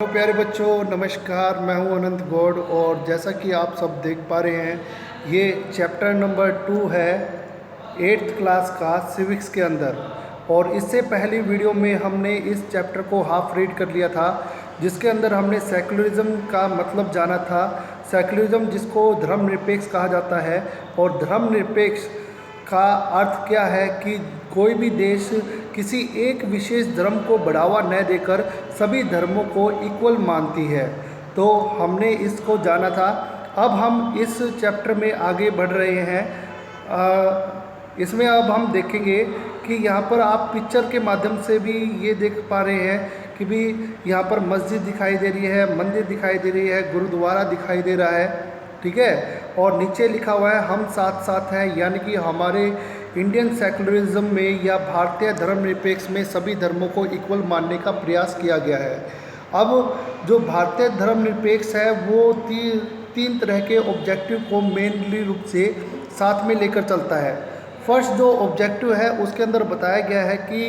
तो प्यारे बच्चों नमस्कार। मैं हूं अनंत गौड़ और जैसा कि आप सब देख पा रहे हैं ये चैप्टर नंबर 2 है 8th क्लास का सिविक्स के अंदर। और इससे पहली वीडियो में हमने इस चैप्टर को हाफ रीड कर लिया था, जिसके अंदर हमने सेकुलरिज्म का मतलब जाना था। सेकुलरिज्म जिसको धर्मनिरपेक्ष कहा जाता है, और धर्मनिरपेक्ष का अर्थ क्या है कि कोई भी देश किसी एक विशेष धर्म को बढ़ावा न देकर सभी धर्मों को इक्वल मानती है। तो हमने इसको जाना था। अब हम इस चैप्टर में आगे बढ़ रहे हैं। इसमें अब हम देखेंगे कि यहाँ पर आप पिक्चर के माध्यम से भी ये देख पा रहे हैं कि भी यहाँ पर मस्जिद दिखाई दे रही है, मंदिर दिखाई दे रही है, गुरुद्वारा दिखाई दे रहा है, ठीक है। और नीचे लिखा हुआ है हम साथ साथ हैं, यानी कि हमारे इंडियन सेकुलरिज्म में या भारतीय धर्मनिरपेक्ष में सभी धर्मों को इक्वल मानने का प्रयास किया गया है। अब जो भारतीय धर्मनिरपेक्ष है वो तीन तरह के ऑब्जेक्टिव को मेनली रूप से साथ में लेकर चलता है। फर्स्ट जो ऑब्जेक्टिव है उसके अंदर बताया गया है कि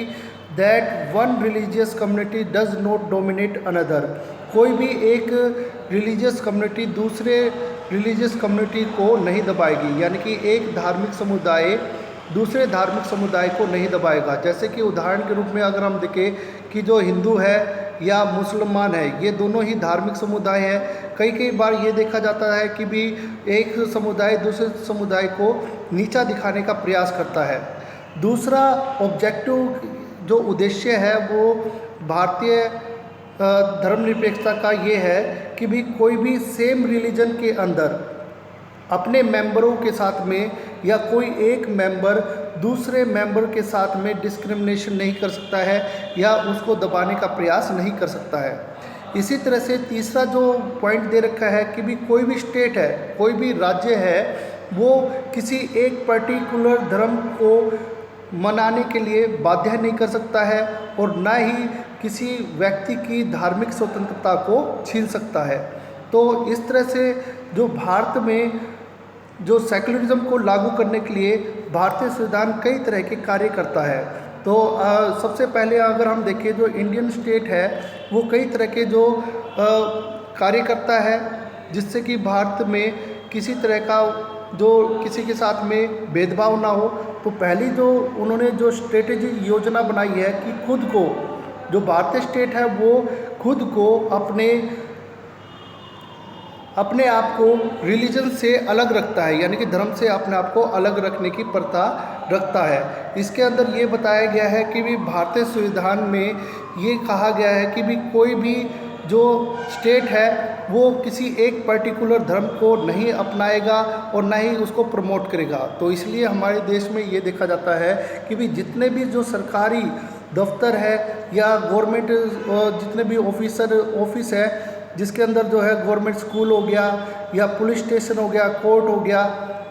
that one religious community does not dominate another. कोई भी एक रिलीजियस कम्युनिटी दूसरे रिलीजियस कम्युनिटी को नहीं दबाएगी, यानी कि एक धार्मिक समुदाय दूसरे धार्मिक समुदाय को नहीं दबाएगा। जैसे कि उदाहरण के रूप में अगर हम देखें कि जो हिंदू है या मुसलमान है, ये दोनों ही धार्मिक समुदाय हैं। कई बार ये देखा जाता है कि भी एक समुदाय दूसरे समुदाय को नीचा दिखाने का प्रयास करता है। दूसरा ऑब्जेक्टिव जो उद्देश्य है वो भारतीय धर्मनिरपेक्षता का ये है कि भी कोई भी सेम रिलीजन के अंदर अपने मेंबरों के साथ में या कोई एक मेंबर दूसरे मेंबर के साथ में डिस्क्रिमिनेशन नहीं कर सकता है या उसको दबाने का प्रयास नहीं कर सकता है। इसी तरह से तीसरा जो पॉइंट दे रखा है कि भी कोई भी स्टेट है, कोई भी राज्य है, वो किसी एक पर्टिकुलर धर्म को मनाने के लिए बाध्य नहीं कर सकता है और ना ही किसी व्यक्ति की धार्मिक स्वतंत्रता को छीन सकता है। तो इस तरह से जो भारत में जो सेकुलरिज्म को लागू करने के लिए भारतीय संविधान कई तरह के कार्य करता है। तो सबसे पहले अगर हम देखें जो इंडियन स्टेट है वो कई तरह के जो कार्य करता है, जिससे कि भारत में किसी तरह का जो किसी के साथ में भेदभाव ना हो। तो पहली जो उन्होंने जो स्ट्रेटेजी योजना बनाई है कि खुद को जो भारतीय स्टेट है वो खुद को अपने आप को रिलीजन से अलग रखता है, यानी कि धर्म से अपने आप को अलग रखने की प्रथा रखता है। इसके अंदर ये बताया गया है कि भी भारतीय संविधान में ये कहा गया है कि भी कोई भी जो स्टेट है वो किसी एक पर्टिकुलर धर्म को नहीं अपनाएगा और ना ही उसको प्रमोट करेगा। तो इसलिए हमारे देश में ये देखा जाता है कि भी जितने भी जो सरकारी दफ्तर है या गवर्नमेंट जितने भी ऑफिस है, जिसके अंदर जो है गवर्नमेंट स्कूल हो गया या पुलिस स्टेशन हो गया, कोर्ट हो गया,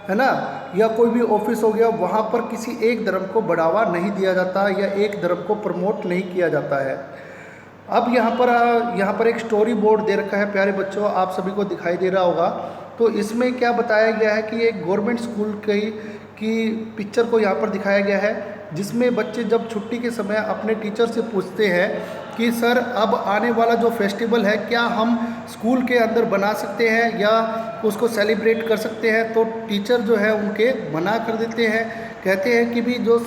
है ना, या कोई भी ऑफिस हो गया, वहाँ पर किसी एक धर्म को बढ़ावा नहीं दिया जाता या एक धर्म को प्रमोट नहीं किया जाता है। अब यहाँ पर एक स्टोरी बोर्ड दे रखा है प्यारे बच्चों, आप सभी को दिखाई दे रहा होगा। तो इसमें क्या बताया गया है कि एक गवर्नमेंट स्कूल की पिक्चर को यहाँ पर दिखाया गया है, जिसमें बच्चे जब छुट्टी के समय अपने टीचर से पूछते हैं कि सर अब आने वाला जो फेस्टिवल है क्या हम स्कूल के अंदर बना सकते हैं या उसको सेलिब्रेट कर सकते हैं। तो टीचर जो है उनके मना कर देते हैं, कहते हैं कि भी जो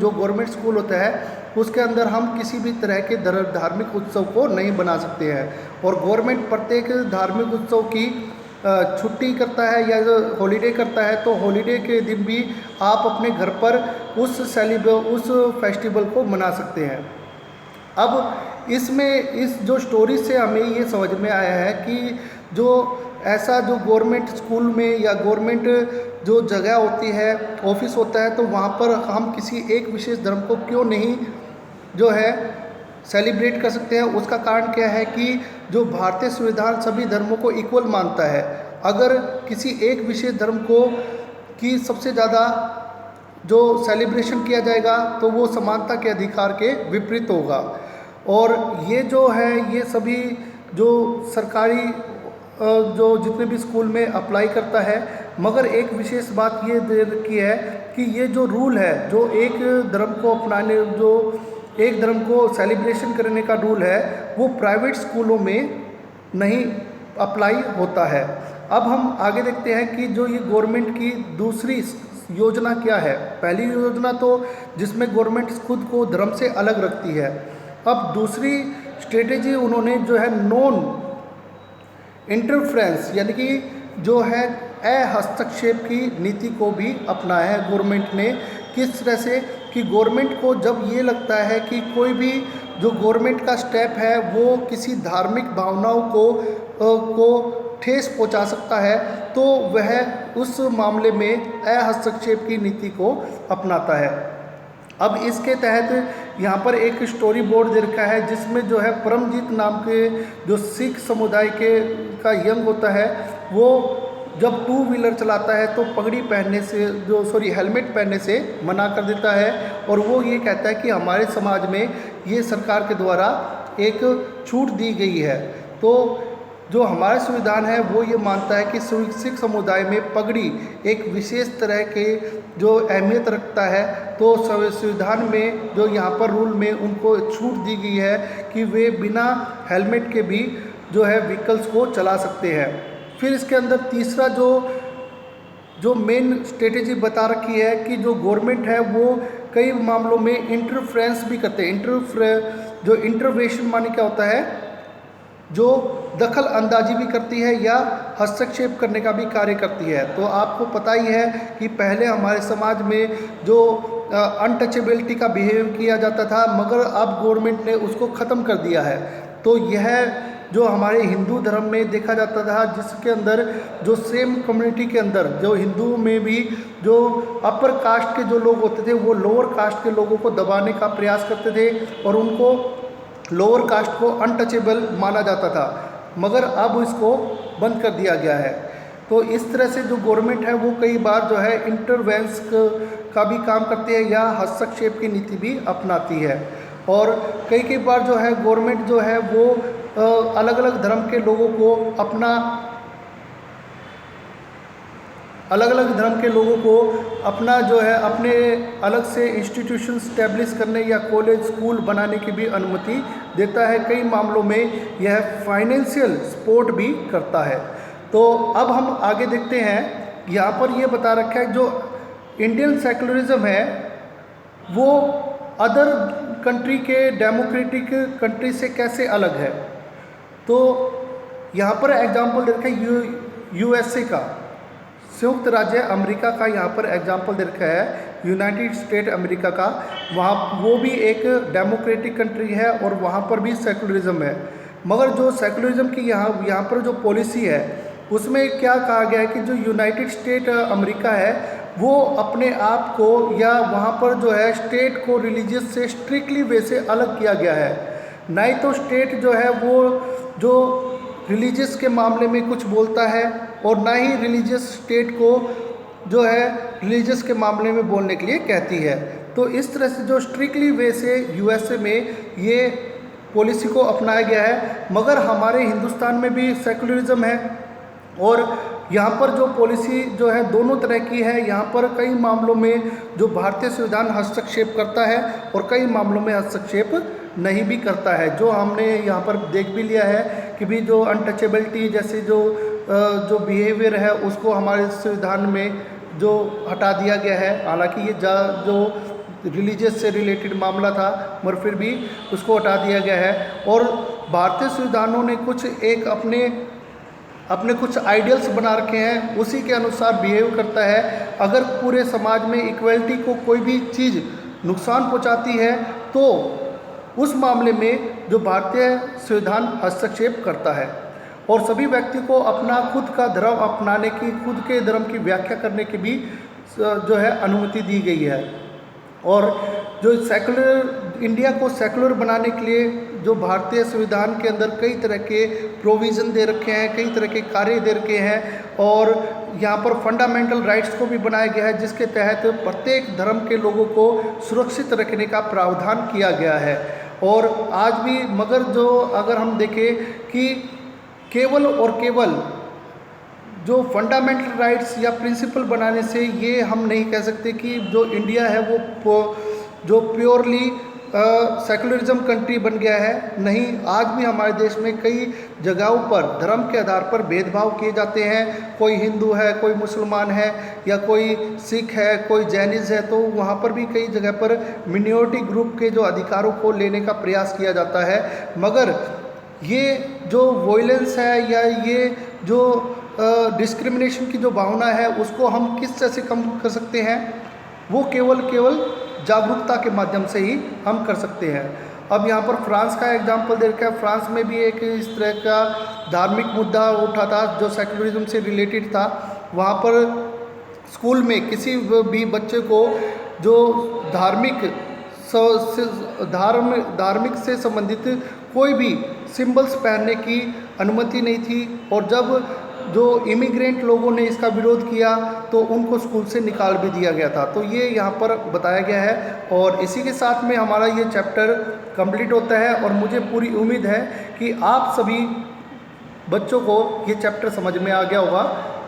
गवर्नमेंट स्कूल होता है उसके अंदर हम किसी भी तरह के धार्मिक उत्सव को नहीं बना सकते हैं। और गवर्नमेंट प्रत्येक धार्मिक उत्सव की छुट्टी करता है या हॉलीडे करता है, तो हॉलीडे के दिन भी आप अपने घर पर उस फेस्टिवल को मना सकते हैं। अब इसमें इस जो स्टोरी से हमें ये समझ में आया है कि जो ऐसा जो गवर्नमेंट स्कूल में या गवर्नमेंट जो जगह होती है, ऑफिस होता है, तो वहाँ पर हम किसी एक विशेष धर्म को क्यों नहीं जो है सेलिब्रेट कर सकते हैं। उसका कारण क्या है कि जो भारतीय संविधान सभी धर्मों को इक्वल मानता है। अगर किसी एक विशेष धर्म की सबसे ज़्यादा जो सेलिब्रेशन किया जाएगा तो वो समानता के अधिकार के विपरीत होगा। और ये जो है ये सभी जो सरकारी जो जितने भी स्कूल में अप्लाई करता है, मगर एक विशेष बात ये दे रखी है कि ये जो रूल है जो एक धर्म को अपनाने जो एक धर्म को सेलिब्रेशन करने का रूल है वो प्राइवेट स्कूलों में नहीं अप्लाई होता है। अब हम आगे देखते हैं कि जो ये गवर्नमेंट की दूसरी योजना क्या है। पहली योजना तो जिसमें गवर्नमेंट खुद को धर्म से अलग रखती है। अब दूसरी स्ट्रेटेजी उन्होंने जो है नॉन इंटरफ्रेंस यानी कि जो है हस्तक्षेप की नीति को भी अपनाया है गवर्नमेंट ने। किस तरह से कि गवर्नमेंट को जब ये लगता है कि कोई भी जो गवर्नमेंट का स्टेप है वो किसी धार्मिक भावनाओं को ठेस पहुंचा सकता है तो वह उस मामले में हस्तक्षेप की नीति को अपनाता है। अब इसके तहत यहाँ पर एक स्टोरी बोर्ड दे रखा है जिसमें जो है परमजीत नाम के जो सिख समुदाय का यंग होता है वो जब टू व्हीलर चलाता है तो पगड़ी पहनने से हेलमेट पहनने से मना कर देता है और वो ये कहता है कि हमारे समाज में ये सरकार के द्वारा एक छूट दी गई है। तो जो हमारा संविधान है वो ये मानता है कि सिख समुदाय में पगड़ी एक विशेष तरह के जो अहमियत रखता है। तो संविधान में जो यहाँ पर रूल में उनको छूट दी गई है कि वे बिना हेलमेट के भी जो है व्हीकल्स को चला सकते हैं। फिर इसके अंदर तीसरा जो मेन स्ट्रेटेजी बता रखी है कि जो गवर्नमेंट है वो कई मामलों में इंटरफ्रेंस भी करते हैं। जो इंटरवेंशन माने क्या होता है, जो दखल अंदाजी भी करती है या हस्तक्षेप करने का भी कार्य करती है। तो आपको पता ही है कि पहले हमारे समाज में जो अनटचेबिलिटी का बिहेव किया जाता था मगर अब गवर्नमेंट ने उसको ख़त्म कर दिया है। तो यह जो हमारे हिंदू धर्म में देखा जाता था जिसके अंदर जो सेम कम्युनिटी के अंदर जो हिंदू में भी जो अपर कास्ट के जो लोग होते थे वो लोअर कास्ट के लोगों को दबाने का प्रयास करते थे और उनको लोअर कास्ट को अनटचेबल माना जाता था, मगर अब इसको बंद कर दिया गया है। तो इस तरह से जो गवर्नमेंट है वो कई बार जो है इंटरवेंस का भी काम करती है या हस्तक्षेप की नीति भी अपनाती है। और कई बार जो है गवर्नमेंट जो है वो अलग अलग धर्म के लोगों को अपना जो है अपने अलग से इंस्टीट्यूशन स्टैब्लिश करने या कॉलेज स्कूल बनाने की भी अनुमति देता है। कई मामलों में यह फाइनेंशियल सपोर्ट भी करता है। तो अब हम आगे देखते हैं, यहाँ पर ये बता रखा है जो इंडियन सेकुलरिज्म है वो अदर कंट्री के डेमोक्रेटिक कंट्री से कैसे अलग है। तो यहाँ पर एग्जाम्पल दे रखा है यूएसए का, संयुक्त राज्य अमेरिका का यहाँ पर एग्जाम्पल दे रखा है, यूनाइटेड स्टेट अमेरिका का। वहाँ वो भी एक डेमोक्रेटिक कंट्री है और वहाँ पर भी सेकुलरिज्म है। मगर जो सेकुलरिज्म की यहाँ पर जो पॉलिसी है उसमें क्या कहा गया है कि जो यूनाइटेड स्टेट अमेरिका है वो अपने आप को या वहाँ पर जो है स्टेट को रिलीजियस से स्ट्रिक्टली वे से अलग किया गया है। ना ही तो स्टेट जो है वो जो रिलीजियस के मामले में कुछ बोलता है और ना ही रिलीजियस स्टेट को जो है रिलीजियस के मामले में बोलने के लिए कहती है। तो इस तरह से जो स्ट्रिक्टली वे से यूएसए में ये पॉलिसी को अपनाया गया है। मगर हमारे हिंदुस्तान में भी सेकुलरिज्म है और यहाँ पर जो पॉलिसी जो है दोनों तरह की है। यहाँ पर कई मामलों में जो भारतीय संविधान हस्तक्षेप करता है और कई मामलों में हस्तक्षेप नहीं भी करता है। जो हमने यहाँ पर देख भी लिया है कि भी जो अनटचेबिलिटी जैसे जो बिहेवियर है उसको हमारे संविधान में जो हटा दिया गया है। हालांकि ये जो रिलीजियस से रिलेटेड मामला था मगर फिर भी उसको हटा दिया गया है। और भारतीय संविधानों ने कुछ अपने कुछ आइडियल्स बना रखे हैं, उसी के अनुसार बिहेव करता है। अगर पूरे समाज में इक्वलिटी को कोई भी चीज़ नुकसान पहुंचाती है तो उस मामले में जो भारतीय संविधान हस्तक्षेप करता है और सभी व्यक्ति को अपना खुद का धर्म अपनाने की, खुद के धर्म की व्याख्या करने की भी जो है अनुमति दी गई है। और जो इंडिया को सेकुलर बनाने के लिए जो भारतीय संविधान के अंदर कई तरह के प्रोविज़न दे रखे हैं, कई तरह के कार्य दे रखे हैं और यहाँ पर फंडामेंटल राइट्स को भी बनाया गया है जिसके तहत प्रत्येक धर्म के लोगों को सुरक्षित रखने का प्रावधान किया गया है। और आज भी मगर जो अगर हम देखें कि केवल और केवल जो फंडामेंटल राइट्स या प्रिंसिपल बनाने से ये हम नहीं कह सकते कि जो इंडिया है वो जो प्योरली सेकुलरिज्म कंट्री बन गया है। नहीं, आज भी हमारे देश में कई जगहों पर धर्म के आधार पर भेदभाव किए जाते हैं। कोई हिंदू है, कोई मुसलमान है, या कोई सिख है, कोई जैनिज़ है, तो वहाँ पर भी कई जगह पर मिनॉरिटी ग्रुप के जो अधिकारों को लेने का प्रयास किया जाता है। मगर ये जो वॉयलेंस है या ये जो डिस्क्रिमिनेशन की जो भावना है, उसको हम किस तरह से कम कर सकते हैं? वो केवल जागरूकता के माध्यम से ही हम कर सकते हैं। अब यहाँ पर फ्रांस का एग्जाम्पल दे रखा है। फ्रांस में भी एक इस तरह का धार्मिक मुद्दा उठा था जो सेकुलरिज्म से रिलेटेड था। वहाँ पर स्कूल में किसी भी बच्चे को जो धार्मिक से संबंधित कोई भी सिंबल्स पहनने की अनुमति नहीं थी, और जब जो इमिग्रेंट लोगों ने इसका विरोध किया तो उनको स्कूल से निकाल भी दिया गया था। तो ये यहाँ पर बताया गया है, और इसी के साथ में हमारा ये चैप्टर कंप्लीट होता है। और मुझे पूरी उम्मीद है कि आप सभी बच्चों को ये चैप्टर समझ में आ गया होगा।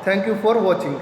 Thank you for watching.